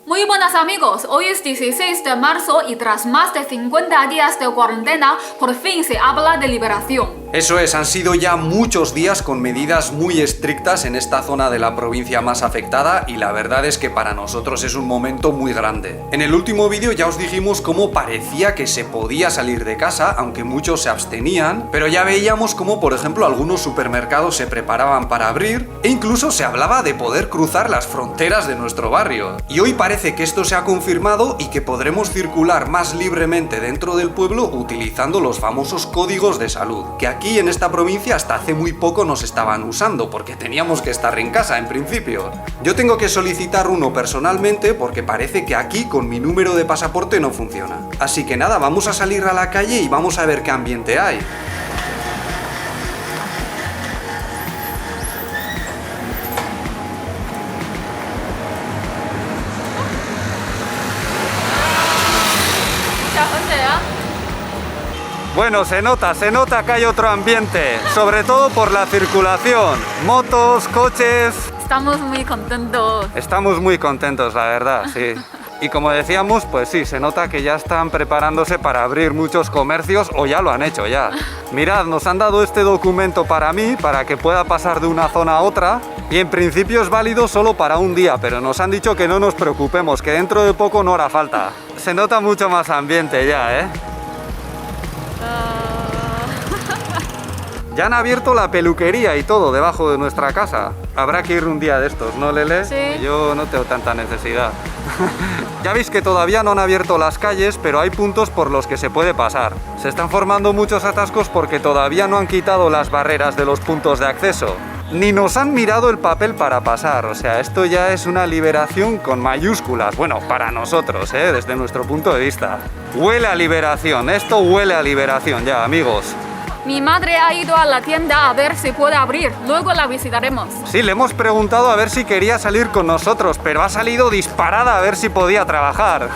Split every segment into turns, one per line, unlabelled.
Muy buenas amigos, hoy es 16 de marzo y tras más de 50 días de cuarentena, por fin se habla de liberación.
Eso es, han sido ya muchos días con medidas muy estrictas en esta zona de la provincia más afectada y la verdad es que para nosotros es un momento muy grande. En el último vídeo ya os dijimos cómo parecía que se podía salir de casa, aunque muchos se abstenían, pero ya veíamos cómo por ejemplo algunos supermercados se preparaban para abrir e incluso se hablaba de poder cruzar las fronteras de nuestro barrio. Y hoy parece que esto se ha confirmado y que podremos circular más libremente dentro del pueblo utilizando los famosos códigos de salud, que aquí en esta provincia hasta hace muy poco nos estaban usando porque teníamos que estar en casa en principio. Yo tengo que solicitar uno personalmente porque parece que aquí con mi número de pasaporte no funciona. Así que nada, vamos a salir a la calle y vamos a ver qué ambiente hay. Bueno, se nota que hay otro ambiente, sobre todo por la circulación, motos, coches...
Estamos muy contentos.
Estamos muy contentos, la verdad, sí. Y como decíamos, pues sí, se nota que ya están preparándose para abrir muchos comercios o ya lo han hecho ya. Mirad, nos han dado este documento para mí, para que pueda pasar de una zona a otra y en principio es válido solo para un día, pero nos han dicho que no nos preocupemos, que dentro de poco no hará falta. Se nota mucho más ambiente ya, ¿eh? Ya han abierto la peluquería y todo debajo de nuestra casa. Habrá que ir un día de estos, ¿no, Lele?
Sí.
Yo no tengo tanta necesidad. Ya veis que todavía no han abierto las calles, pero hay puntos por los que se puede pasar. Se están formando muchos atascos porque todavía no han quitado las barreras de los puntos de acceso. Ni nos han mirado el papel para pasar, o sea, esto ya es una liberación con mayúsculas. Bueno, para nosotros, desde nuestro punto de vista. Huele a liberación, esto huele a liberación ya, amigos.
Mi madre ha ido a la tienda a ver si puede abrir, luego la visitaremos.
Sí, le hemos preguntado a ver si quería salir con nosotros, pero ha salido disparada a ver si podía trabajar.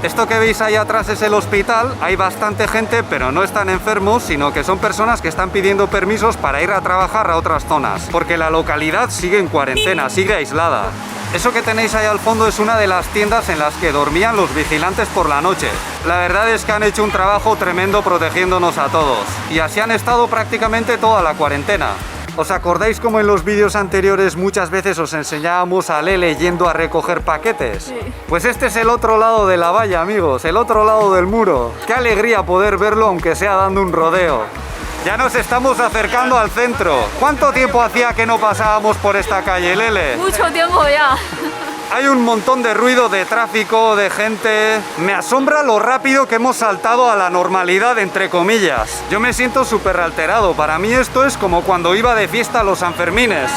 Esto que veis ahí atrás es el hospital, hay bastante gente, pero no están enfermos, sino que son personas que están pidiendo permisos para ir a trabajar a otras zonas, porque la localidad sigue en cuarentena, sigue aislada. Eso que tenéis ahí al fondo es una de las tiendas en las que dormían los vigilantes por la noche. La verdad es que han hecho un trabajo tremendo protegiéndonos a todos. Y así han estado prácticamente toda la cuarentena. ¿Os acordáis como en los vídeos anteriores muchas veces os enseñábamos a Lele yendo a recoger paquetes?
Sí.
Pues este es el otro lado de la valla, amigos, el otro lado del muro. Qué alegría poder verlo aunque sea dando un rodeo. Ya nos estamos acercando al centro. ¿Cuánto tiempo hacía que no pasábamos por esta calle, Lele?
Mucho tiempo ya.
Hay un montón de ruido, de tráfico, de gente... Me asombra lo rápido que hemos saltado a la normalidad, entre comillas. Yo me siento súper alterado. Para mí esto es como cuando iba de fiesta a los Sanfermines.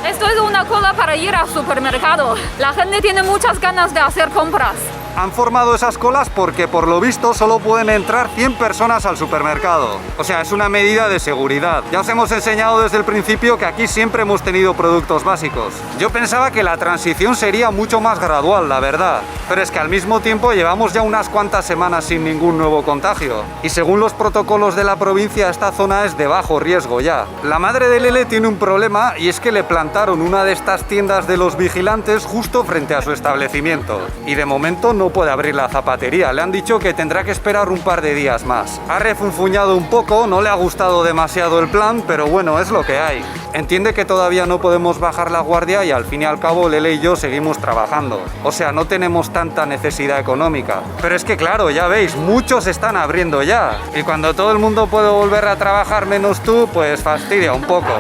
Esto es una cola para ir al supermercado. La gente tiene muchas ganas de hacer compras.
Han formado esas colas porque por lo visto solo pueden entrar 100 personas al supermercado. O sea, es una medida de seguridad. Ya os hemos enseñado desde el principio que aquí siempre hemos tenido productos básicos. Yo pensaba que la transición sería mucho más gradual, la verdad. Pero es que al mismo tiempo llevamos ya unas cuantas semanas sin ningún nuevo contagio. Y según los protocolos de la provincia, esta zona es de bajo riesgo ya. La madre de Lele tiene un problema y es que le plantaron una de estas tiendas de los vigilantes justo frente a su establecimiento. Y de momento no puede abrir la zapatería, le han dicho que tendrá que esperar un par de días más. Ha refunfuñado un poco, no le ha gustado demasiado el plan, pero bueno, es lo que hay. Entiende que todavía no podemos bajar la guardia y al fin y al cabo Lele y yo seguimos trabajando. O sea, no tenemos tanta necesidad económica. Pero es que claro, ya veis, muchos están abriendo ya. Y cuando todo el mundo puede volver a trabajar menos tú, pues fastidia un poco.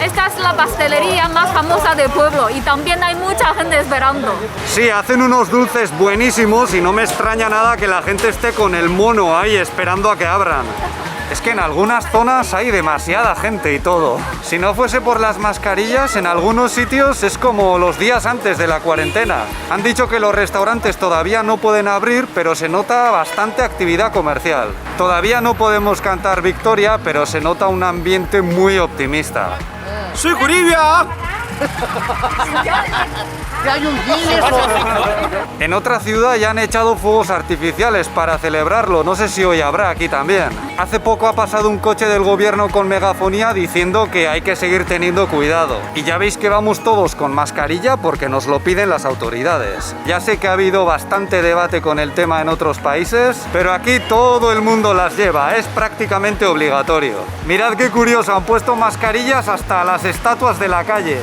Esta es la pastelería más famosa del pueblo y también hay mucha gente esperando.
Sí, hacen unos dulces buenísimos y no me extraña nada que la gente esté con el mono ahí esperando a que abran. Es que en algunas zonas hay demasiada gente y todo. Si no fuese por las mascarillas, en algunos sitios es como los días antes de la cuarentena. Han dicho que los restaurantes todavía no pueden abrir, pero se nota bastante actividad comercial. Todavía no podemos cantar victoria, pero se nota un ambiente muy optimista.
¡Soy Juribia!
En otra ciudad ya han echado fuegos artificiales para celebrarlo, no sé si hoy habrá aquí también. Hace poco ha pasado un coche del gobierno con megafonía diciendo que hay que seguir teniendo cuidado. Y ya veis que vamos todos con mascarilla porque nos lo piden las autoridades. Ya sé que ha habido bastante debate con el tema en otros países, pero aquí todo el mundo las lleva, es prácticamente obligatorio. Mirad qué curioso, han puesto mascarillas hasta las estatuas de la calle.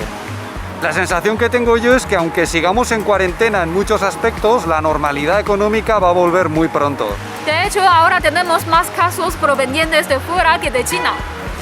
La sensación que tengo yo es que aunque sigamos en cuarentena en muchos aspectos, la normalidad económica va a volver muy pronto.
De hecho, ahora tenemos más casos provenientes de fuera que de China.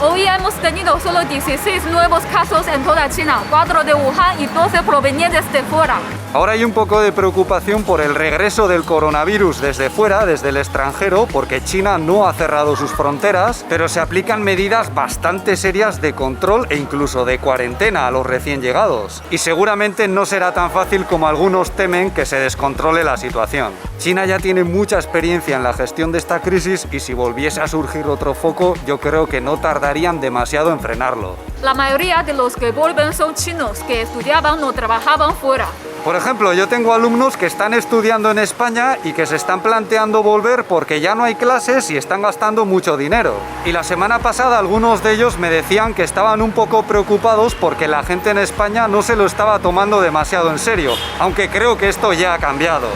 Hoy hemos tenido solo 16 nuevos casos en toda China, 4 de Wuhan y 12 provenientes de fuera.
Ahora hay un poco de preocupación por el regreso del coronavirus desde fuera, desde el extranjero, porque China no ha cerrado sus fronteras, pero se aplican medidas bastante serias de control e incluso de cuarentena a los recién llegados. Y seguramente no será tan fácil como algunos temen que se descontrole la situación. China ya tiene mucha experiencia en la gestión de esta crisis y si volviese a surgir otro foco, yo creo que no tardarían demasiado en frenarlo.
La mayoría de los que vuelven son chinos que estudiaban o trabajaban fuera.
Por ejemplo, yo tengo alumnos que están estudiando en España y que se están planteando volver porque ya no hay clases y están gastando mucho dinero. Y la semana pasada algunos de ellos me decían que estaban un poco preocupados porque la gente en España no se lo estaba tomando demasiado en serio, aunque creo que esto ya ha cambiado.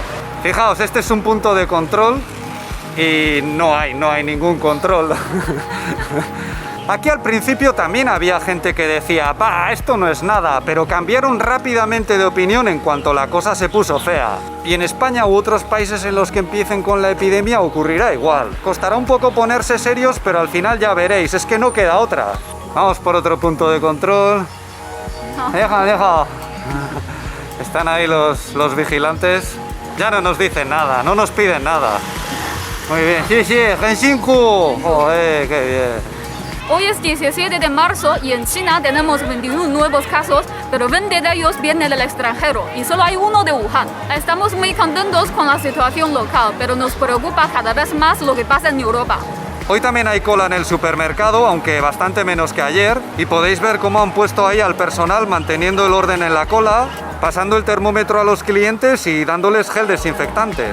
Fijaos, este es un punto de control y no hay ningún control. Aquí al principio también había gente que decía, bah, esto no es nada, pero cambiaron rápidamente de opinión en cuanto la cosa se puso fea. Y en España u otros países en los que empiecen con la epidemia ocurrirá igual. Costará un poco ponerse serios, pero al final ya veréis, es que no queda otra. Vamos por otro punto de control. Deja. Están ahí los vigilantes. Ya no nos dicen nada, no nos piden nada. Muy bien, sí, Gensinku. Joder, qué bien.
Hoy es 17 de marzo y en China tenemos 21 nuevos casos, pero 20 de ellos vienen del extranjero y solo hay uno de Wuhan. Estamos muy contentos con la situación local, pero nos preocupa cada vez más lo que pasa en Europa.
Hoy también hay cola en el supermercado, aunque bastante menos que ayer, y podéis ver cómo han puesto ahí al personal manteniendo el orden en la cola, pasando el termómetro a los clientes y dándoles gel desinfectante.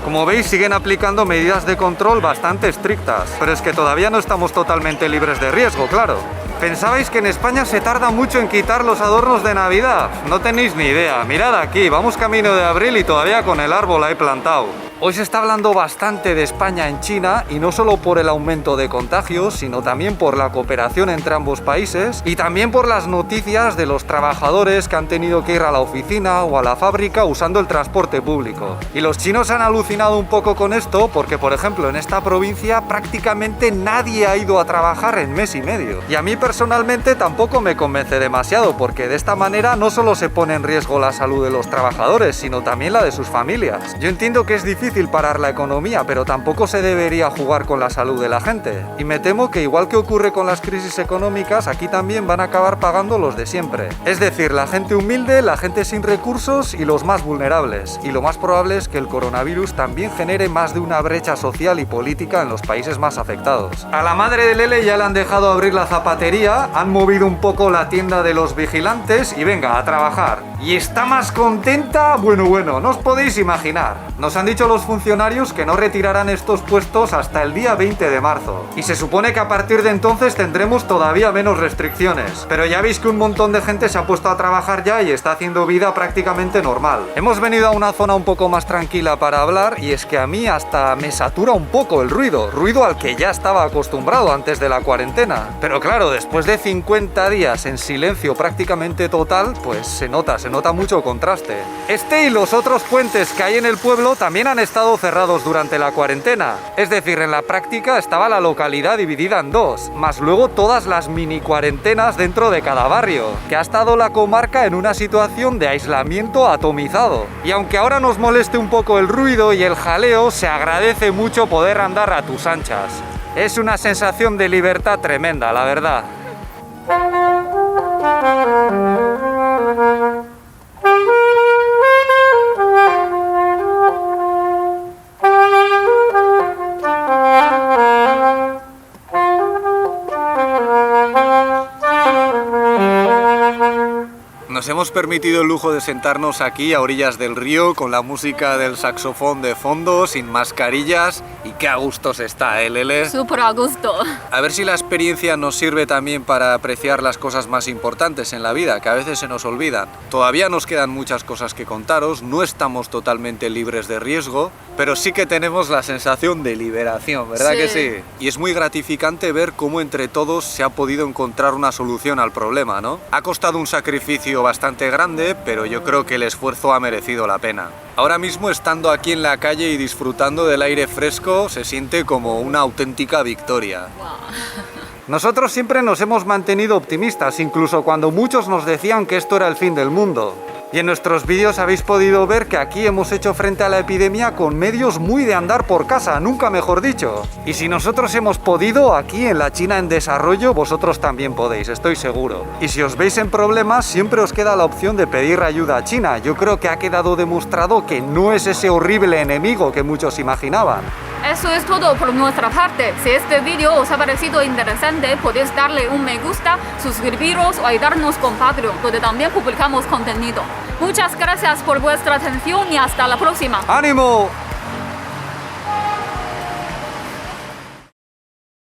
Como veis, siguen aplicando medidas de control bastante estrictas, pero es que todavía no estamos totalmente libres de riesgo, claro. ¿Pensabais que en España se tarda mucho en quitar los adornos de Navidad? No tenéis ni idea. Mirad aquí, vamos camino de abril y todavía con el árbol ahí plantado. Hoy se está hablando bastante de España en China y no solo por el aumento de contagios, sino también por la cooperación entre ambos países y también por las noticias de los trabajadores que han tenido que ir a la oficina o a la fábrica usando el transporte público. Y los chinos han alucinado un poco con esto porque, por ejemplo, en esta provincia prácticamente nadie ha ido a trabajar en mes y medio. Y a mí personalmente tampoco me convence demasiado porque de esta manera no solo se pone en riesgo la salud de los trabajadores, sino también la de sus familias. Yo entiendo que es difícil parar la economía, pero tampoco se debería jugar con la salud de la gente. Y me temo que igual que ocurre con las crisis económicas, aquí también van a acabar pagando los de siempre. Es decir, la gente humilde, la gente sin recursos y los más vulnerables. Y lo más probable es que el coronavirus también genere más de una brecha social y política en los países más afectados. A la madre de Lele ya le han dejado abrir la zapatería, han movido un poco la tienda de los vigilantes y venga, a trabajar. Y está más contenta, bueno, no os podéis imaginar. Nos han dicho los funcionarios que no retirarán estos puestos hasta el día 20 de marzo. Y se supone que a partir de entonces tendremos todavía menos restricciones. Pero ya veis que un montón de gente se ha puesto a trabajar ya y está haciendo vida prácticamente normal. Hemos venido a una zona un poco más tranquila para hablar y es que a mí hasta me satura un poco el ruido al que ya estaba acostumbrado antes de la cuarentena. Pero claro, después de 50 días en silencio prácticamente total, pues se nota mucho contraste. Este y los otros puentes que hay en el pueblo también han estado cerrados durante la cuarentena. Es decir, en la práctica estaba la localidad dividida en dos, más luego todas las mini cuarentenas dentro de cada barrio, que ha estado la comarca en una situación de aislamiento atomizado. Y aunque ahora nos moleste un poco el ruido y el jaleo, se agradece mucho poder andar a tus anchas. Es una sensación de libertad tremenda, la verdad. Nos Nos hemos permitido el lujo de sentarnos aquí a orillas del río con la música del saxofón de fondo, sin mascarillas, y qué a gusto se está, ¿eh, Lele?
Súper a gusto.
A ver si la experiencia nos sirve también para apreciar las cosas más importantes en la vida, que a veces se nos olvidan. Todavía nos quedan muchas cosas que contaros, no estamos totalmente libres de riesgo, pero sí que tenemos la sensación de liberación, ¿verdad que sí? Y es muy gratificante ver cómo entre todos se ha podido encontrar una solución al problema, ¿no? Ha costado un sacrificio bastante grande, pero yo creo que el esfuerzo ha merecido la pena. Ahora mismo, estando aquí en la calle y disfrutando del aire fresco, se siente como una auténtica victoria. Nosotros siempre nos hemos mantenido optimistas, incluso cuando muchos nos decían que esto era el fin del mundo. Y en nuestros vídeos habéis podido ver que aquí hemos hecho frente a la epidemia con medios muy de andar por casa, nunca mejor dicho. Y si nosotros hemos podido, aquí en la China en desarrollo, vosotros también podéis, estoy seguro. Y si os veis en problemas, siempre os queda la opción de pedir ayuda a China. Yo creo que ha quedado demostrado que no es ese horrible enemigo que muchos imaginaban.
Eso es todo por nuestra parte. Si este vídeo os ha parecido interesante, podéis darle un me gusta, suscribiros o ayudarnos con Patreon, donde también publicamos contenido. Muchas gracias por vuestra atención y hasta la próxima.
¡Ánimo!